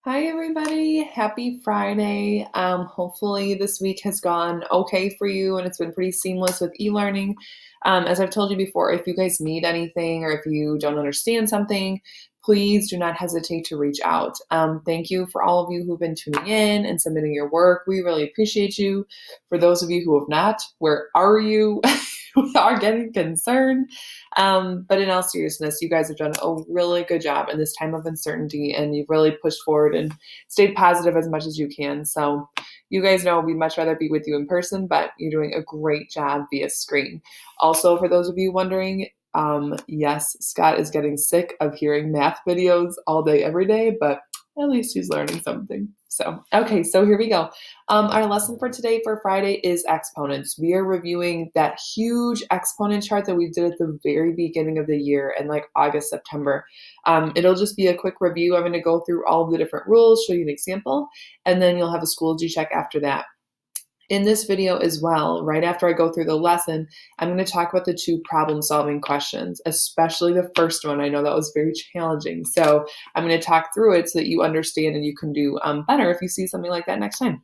Hi, everybody. Happy Friday. Hopefully, this week has gone okay for you and it's been pretty seamless with e learning. As I've told you before, if you guys need anything or if you don't understand something, please do not hesitate to reach out. Thank you for all of you who've been tuning in and submitting your work. We really appreciate you. For those of you who have not, where are you? We are getting concerned. But in all seriousness, you guys have done a really good job in this time of uncertainty and you've really pushed forward and stayed positive as much as you can. So you guys know we'd much rather be with you in person, but you're doing a great job via screen. Also, for those of you wondering, yes, Scott is getting sick of hearing math videos all day, every day, but at least he's learning something. So here we go. Our lesson for today for Friday is exponents. We are reviewing that huge exponent chart that we did at the very beginning of the year in like August, September. It'll just be a quick review. I'm going to go through all of the different rules, show you an example, and then you'll have a Schoology check after that. In this video as well, right after I go through the lesson, I'm going to talk about the two problem-solving questions, especially the first one. I know that was very challenging. So I'm going to talk through it so that you understand and you can do better if you see something like that next time.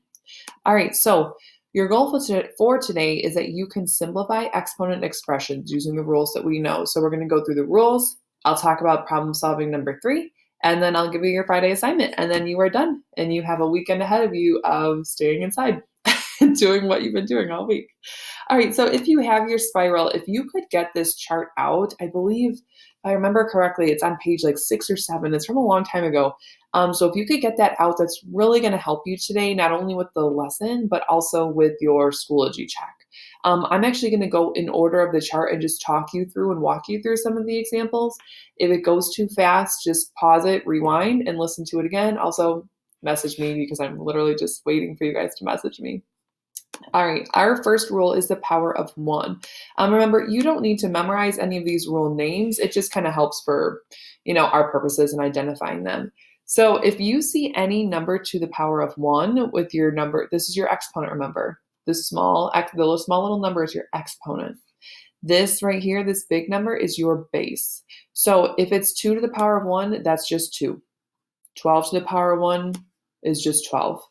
All right, so your goal for today is that you can simplify exponent expressions using the rules that we know. So we're going to go through the rules. I'll talk about problem-solving number 3, and then I'll give you your Friday assignment, and then you are done. And you have a weekend ahead of you of staying inside. Doing what you've been doing all week. All right, so if you have your spiral, if you could get this chart out, I believe, if I remember correctly, it's on page like 6 or 7. It's from a long time ago. So if you could get that out, that's really going to help you today, not only with the lesson, but also with your Schoology check. I'm actually going to go in order of the chart and just talk you through and walk you through some of the examples. If it goes too fast, just pause it, rewind, and listen to it again. Also, message me because I'm literally just waiting for you guys to message me. All right, our first rule is the power of 1. Remember, you don't need to memorize any of these rule names. It just kind of helps for, our purposes in identifying them. So if you see any number to the power of 1 with your number, this is your exponent, remember. The small little number is your exponent. This right here, this big number is your base. So if it's 2 to the power of 1, that's just 2. 12 to the power of 1 is just 12.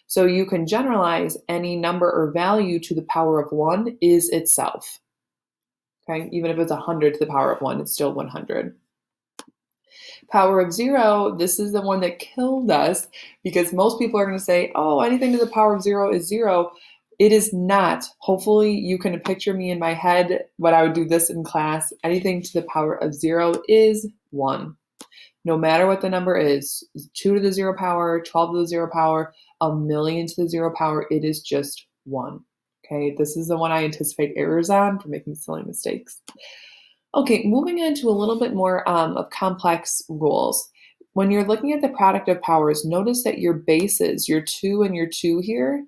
So you can generalize any number or value to the power of 1 is itself. Okay, even if it's 100 to the power of 1, it's still 100. Power of 0, this is the one that killed us because most people are going to say, oh, anything to the power of 0 is 0. It is not. Hopefully you can picture me in my head when I would do this in class. Anything to the power of 0 is 1. No matter what the number is, 2 to the 0 power, 12 to the 0 power, a million to the 0 power, it is just 1. Okay, this is the one I anticipate errors on for making silly mistakes. Okay, moving on to a little bit more of complex rules. When you're looking at the product of powers, notice that your bases, your 2 and your 2 here,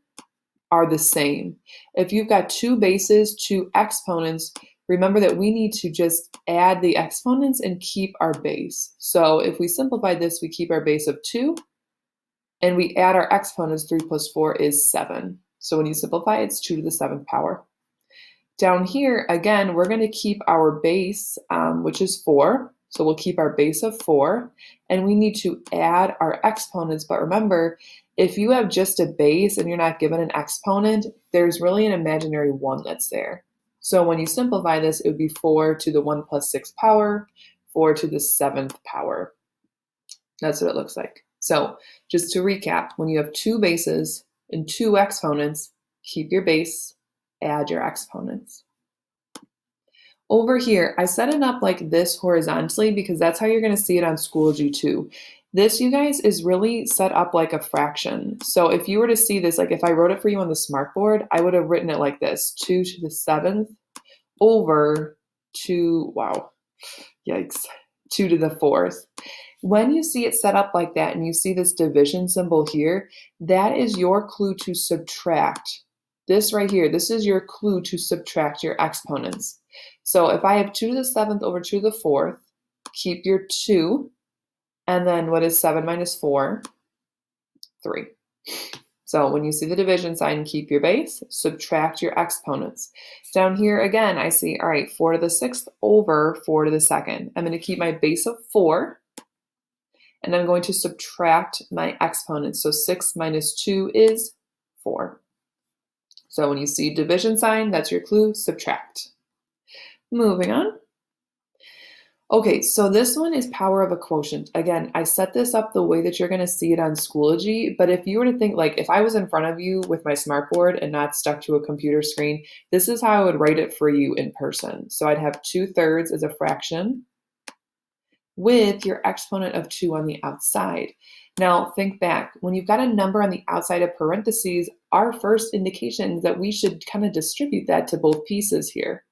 are the same. If you've got 2 bases, 2 exponents, remember that we need to just add the exponents and keep our base. So if we simplify this, we keep our base of 2, and we add our exponents. 3 plus 4 is 7. So when you simplify, it's 2 to the 7th power. Down here, again, we're going to keep our base, which is 4. So we'll keep our base of 4, and we need to add our exponents. But remember, if you have just a base and you're not given an exponent, there's really an imaginary 1 that's there. So when you simplify this, it would be 4 to the 1 plus 6 power, 4 to the 7th power. That's what it looks like. So just to recap, when you have 2 bases and 2 exponents, keep your base, add your exponents. Over here, I set it up like this horizontally because that's how you're going to see it on Schoology too. This, you guys, is really set up like a fraction. So if you were to see this, like if I wrote it for you on the smartboard, I would have written it like this, 2 to the 7th over 2, wow, yikes, 2 to the 4th. When you see it set up like that and you see this division symbol here, that is your clue to subtract. This right here, this is your clue to subtract your exponents. So if I have 2 to the 7th over 2 to the 4th, keep your 2, and then what is 7 minus 4? 3. So when you see the division sign, keep your base, subtract your exponents. Down here again, I see, all right, 4 to the 6th over 4 to the 2nd. I'm going to keep my base of 4, and I'm going to subtract my exponents. So 6 minus 2 is 4. So when you see division sign, that's your clue, subtract. Moving on. Okay, so this one is power of a quotient. Again, I set this up the way that you're going to see it on Schoology, but if you were to think, like, if I was in front of you with my smartboard and not stuck to a computer screen, this is how I would write it for you in person. So I'd have 2/3 as a fraction with your exponent of 2 on the outside. Now, think back. When you've got a number on the outside of parentheses, our first indication is that we should kind of distribute that to both pieces here.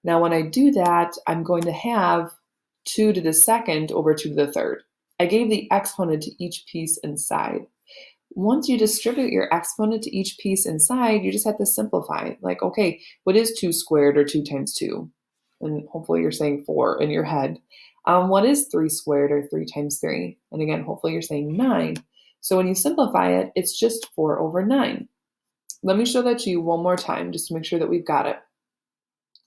Now, when I do that, I'm going to have 2 to the second over 2 to the third. I gave the exponent to each piece inside. Once you distribute your exponent to each piece inside, you just have to simplify. Like, okay, what is 2 squared or 2 times 2? And hopefully you're saying 4 in your head. What is 3 squared or 3 times 3? And again, hopefully you're saying 9. So when you simplify it, it's just 4 over 9. Let me show that to you one more time just to make sure that we've got it.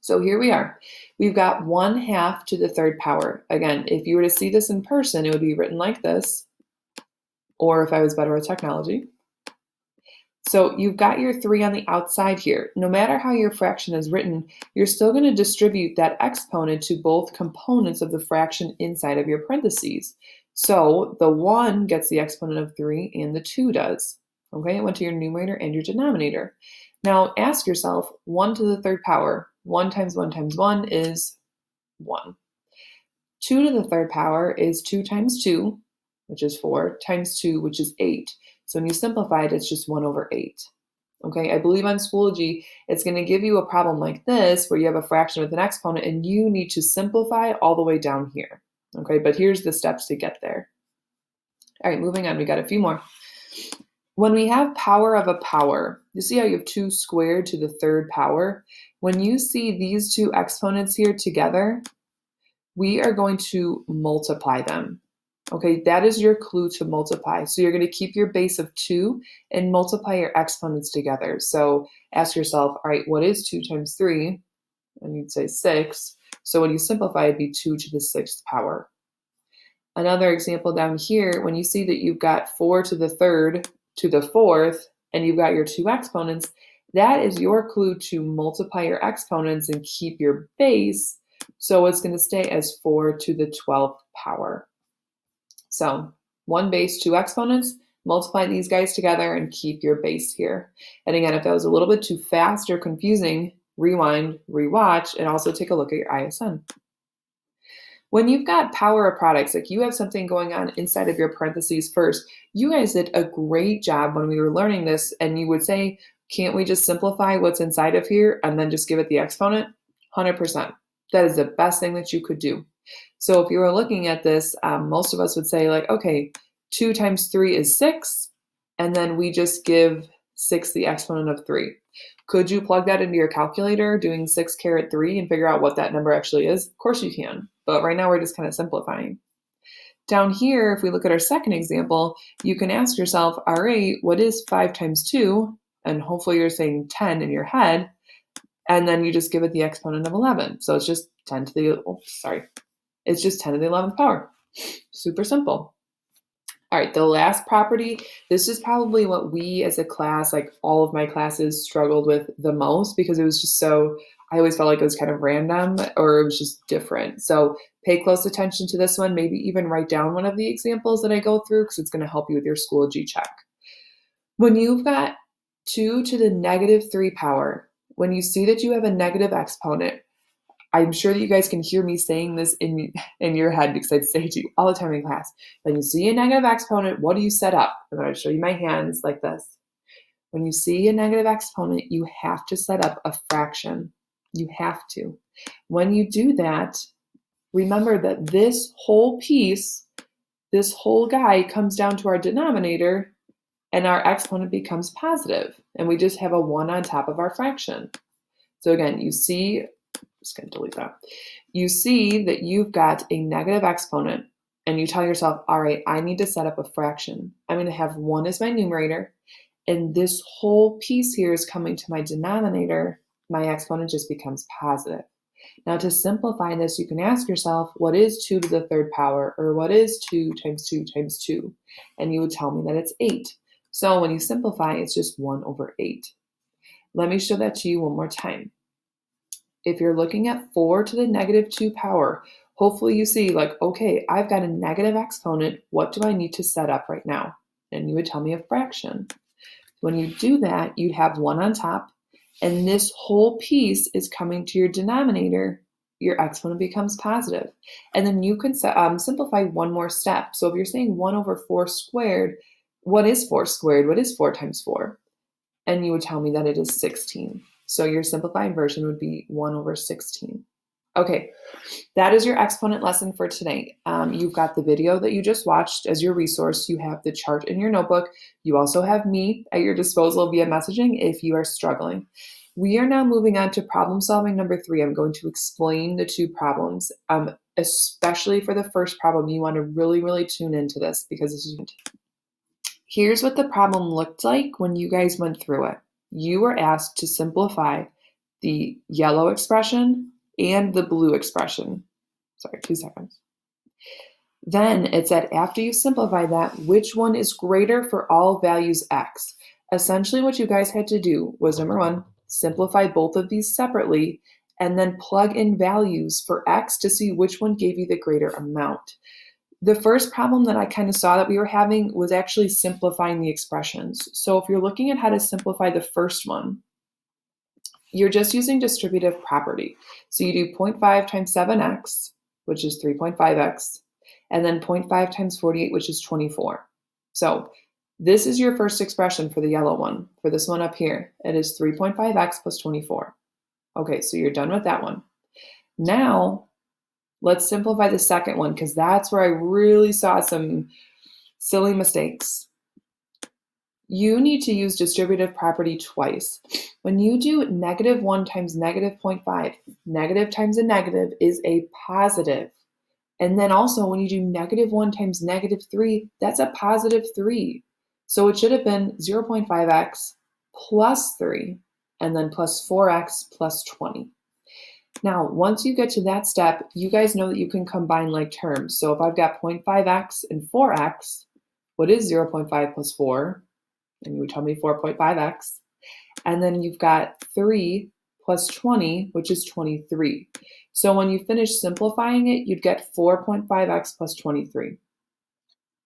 So here we are. We've got 1/2 to the third power. Again, if you were to see this in person, it would be written like this, or if I was better with technology. So you've got your 3 on the outside here. No matter how your fraction is written, you're still going to distribute that exponent to both components of the fraction inside of your parentheses. So the 1 gets the exponent of 3 and the 2 does. Okay, it went to your numerator and your denominator. Now ask yourself, 1 to the third power, 1 times 1 times 1 is 1. 2 to the third power is 2 times 2, which is 4, times 2, which is 8. So when you simplify it, it's just 1 over 8. Okay, I believe on Schoology, it's going to give you a problem like this where you have a fraction with an exponent and you need to simplify all the way down here. Okay, but here's the steps to get there. All right, moving on, we got a few more. When we have power of a power, you see how you have 2 squared to the third power? When you see these two exponents here together, we are going to multiply them. Okay, that is your clue to multiply. So you're going to keep your base of 2 and multiply your exponents together. So ask yourself, all right, what is 2 times 3? And you'd say 6. So when you simplify, it'd be 2 to the 6th power. Another example down here, when you see that you've got 4 to the third to the fourth, and you've got your 2 exponents, that is your clue to multiply your exponents and keep your base. So it's going to stay as 4 to the 12th power. So 1 base, 2 exponents, multiply these guys together and keep your base here. And again, if that was a little bit too fast or confusing, rewind, rewatch, and also take a look at your ISN. When you've got power of products, like you have something going on inside of your parentheses first, you guys did a great job when we were learning this, and you would say, can't we just simplify what's inside of here and then just give it the exponent? 100%. That is the best thing that you could do. So if you were looking at this, most of us would say like, okay, 2 times 3 is 6, and then we just give 6 the exponent of 3. Could you plug that into your calculator, doing 6 caret 3, and figure out what that number actually is? Of course you can, but right now we're just kind of simplifying. Down here, if we look at our second example, you can ask yourself, all right, what is 5 times 2? And hopefully you're saying 10 in your head, and then you just give it the exponent of 11. So it's just 10 to the, it's just 10 to the 11th power. Super simple. All right, the last property, this is probably what we as a class, like all of my classes, struggled with the most because it was just so, I always felt like it was kind of random or it was just different. So pay close attention to this one, maybe even write down one of the examples that I go through because it's going to help you with your Schoology check. When you've got 2 to the negative 3 power, when you see that you have a negative exponent, I'm sure that you guys can hear me saying this in your head because I'd say it to you all the time in class. When you see a negative exponent, what do you set up? I'm going to show you my hands like this. When you see a negative exponent, you have to set up a fraction. You have to. When you do that, remember that this whole piece, this whole guy comes down to our denominator and our exponent becomes positive. And we just have a 1 on top of our fraction. So again, you see, just going to delete that. You see that you've got a negative exponent and you tell yourself, all right, I need to set up a fraction. I'm going to have 1 as my numerator and this whole piece here is coming to my denominator. My exponent just becomes positive. Now to simplify this, you can ask yourself, what is 2 to the third power? Or what is 2 times 2 times 2? And you would tell me that it's 8. So when you simplify, it's just 1 over 8. Let me show that to you one more time. If you're looking at 4 to the negative 2 power, hopefully you see like, okay, I've got a negative exponent. What do I need to set up right now? And you would tell me a fraction. When you do that, you'd have 1 on top, and this whole piece is coming to your denominator. Your exponent becomes positive. And then you can simplify one more step. So if you're saying 1 over 4 squared, what is 4 squared? What is 4 times 4? And you would tell me that it is 16. So your simplified version would be 1 over 16. Okay, that is your exponent lesson for today. You've got the video that you just watched as your resource. You have the chart in your notebook. You also have me at your disposal via messaging if you are struggling. We are now moving on to problem solving number 3. I'm going to explain the 2 problems. Especially for the first problem, you want to really tune into this because this is. Here's what the problem looked like when you guys went through it. You were asked to simplify the yellow expression and the blue expression. Sorry, 2 seconds. Then it said after you simplify that, which one is greater for all values x? Essentially what you guys had to do was, number 1, simplify both of these separately and then plug in values for x to see which one gave you the greater amount. The first problem that I kind of saw that we were having was actually simplifying the expressions. So if you're looking at how to simplify the first one, you're just using distributive property. So you do 0.5 times 7x, which is 3.5x, and then 0.5 times 48, which is 24. So this is your first expression for the yellow one. For this one up here, it is 3.5x plus 24. Okay, so you're done with that one. Now, let's simplify the second one because that's where I really saw some silly mistakes. You need to use distributive property twice. When you do -1 times -0.5, negative times a negative is a positive. And then also when you do -1 times -3, that's a positive 3. So it should have been 0.5x plus 3 and then plus 4x plus 20. Now, once you get to that step, you guys know that you can combine like terms. So if I've got 0.5x and 4x, what is 0.5 plus 4? And you would tell me 4.5x. And then you've got 3 plus 20, which is 23. So when you finish simplifying it, you'd get 4.5x plus 23.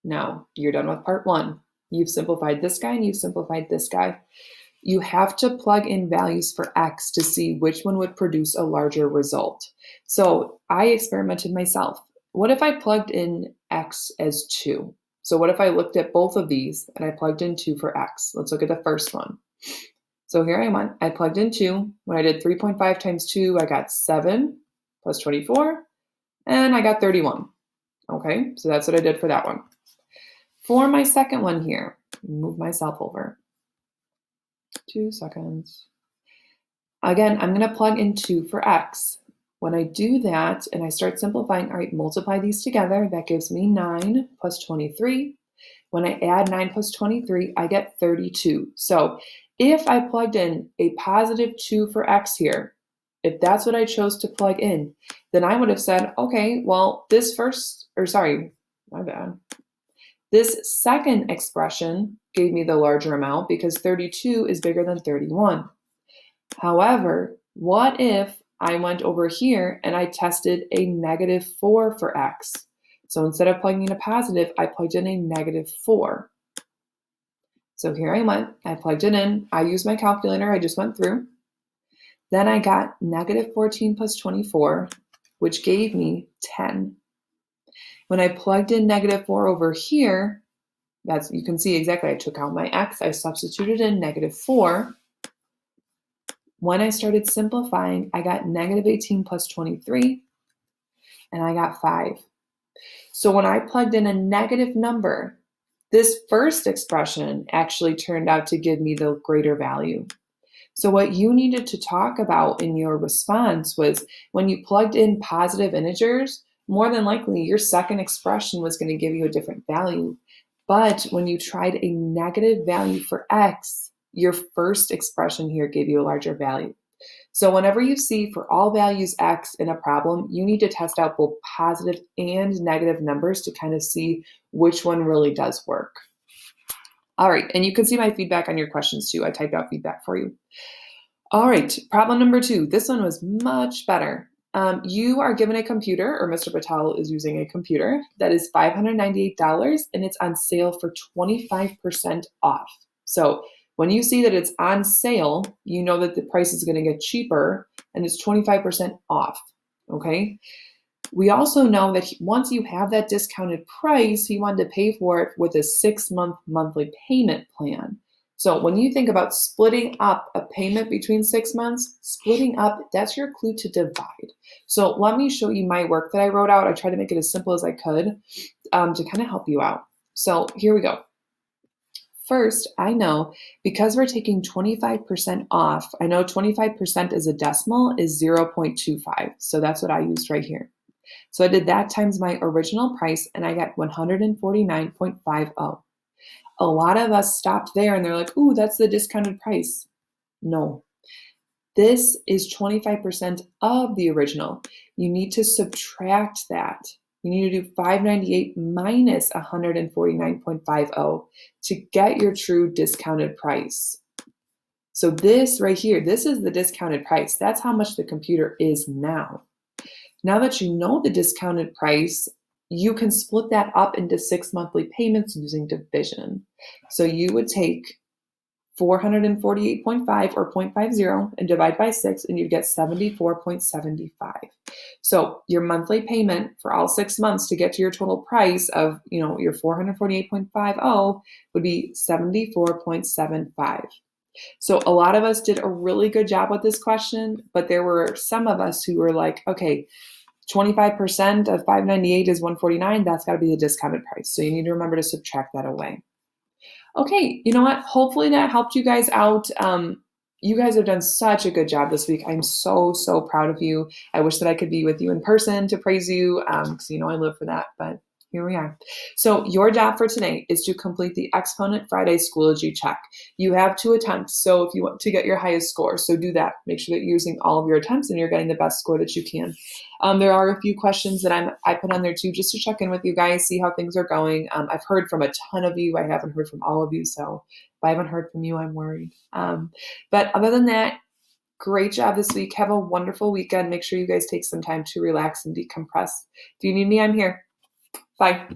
Now, you're done with part 1. You've simplified this guy and you've simplified this guy. You have to plug in values for x to see which one would produce a larger result. So I experimented myself. What if I plugged in x as 2? So what if I looked at both of these and I plugged in 2 for x? Let's look at the first one. So here I went. I plugged in 2. When I did 3.5 times 2, I got 7 plus 24, and I got 31. Okay, so that's what I did for that one. For my second one here, move myself over. 2 seconds. Again, I'm going to plug in 2 for x. When I do that and I start simplifying, all right, multiply these together. That gives me 9 plus 23. When I add 9 plus 23, I get 32. So if I plugged in a positive 2 for x here, if that's what I chose to plug in, then I would have said, okay, well, this second expression gave me the larger amount because 32 is bigger than 31. However, what if I went over here and I tested a -4 for x? So instead of plugging in a positive, I plugged in a -4. So here I went, I plugged it in, I used my calculator, I just went through. Then I got -14 plus 24, which gave me 10. When I plugged in -4 over here, you can see exactly, I took out my x, I substituted in -4. When I started simplifying, I got -18 plus 23, and I got 5. So when I plugged in a negative number, this first expression actually turned out to give me the greater value. So what you needed to talk about in your response was when you plugged in positive integers, more than likely your second expression was going to give you a different value. But when you tried a negative value for x, your first expression here gave you a larger value. So whenever you see for all values x in a problem, you need to test out both positive and negative numbers to kind of see which one really does work. All right, and you can see my feedback on your questions too. I typed out feedback for you. All right, problem number 2. This one was much better. You are given a computer, or Mr. Patel is using a computer that is $598 and it's on sale for 25% off. So when you see that it's on sale, you know that the price is going to get cheaper and it's 25% off. Okay. We also know that once you have that discounted price, he wanted to pay for it with a 6-month monthly payment plan. So when you think about splitting up a payment between 6 months, splitting up, that's your clue to divide. So let me show you my work that I wrote out. I tried to make it as simple as I could to kind of help you out. So here we go. First, I know because we're taking 25% off, I know 25% as a decimal is 0.25. So that's what I used right here. So I did that times my original price and I got 149.50. A lot of us stopped there and they're like, ooh, that's the discounted price. No, this is 25% of the original. You need to subtract that. You need to do 598 minus 149.50 to get your true discounted price. So this right here, this is the discounted price. That's how much the computer is now. Now that you know the discounted price, you can split that up into 6 monthly payments using division. So you would take 448.5 or 0.50 and divide by 6 and you'd get 74.75. So your monthly payment for all 6 months to get to your total price of, your 448.50 would be 74.75. So a lot of us did a really good job with this question, but there were some of us who were like, okay, 25% of 598 is 149. That's got to be the discounted price. So you need to remember to subtract that away. Okay, you know what? Hopefully that helped you guys out. You guys have done such a good job this week. I'm so, so proud of you. I wish that I could be with you in person to praise you because, I live for that, but here we are. So your job for today is to complete the Exponent Friday Schoology check. You have 2 attempts, so if you want to get your highest score, so do that. Make sure that you're using all of your attempts and you're getting the best score that you can. There are a few questions that I put on there too, just to check in with you guys, see how things are going. I've heard from a ton of you. I haven't heard from all of you, so if I haven't heard from you, I'm worried. But other than that, great job this week. Have a wonderful weekend. Make sure you guys take some time to relax and decompress. If you need me, I'm here. Bye.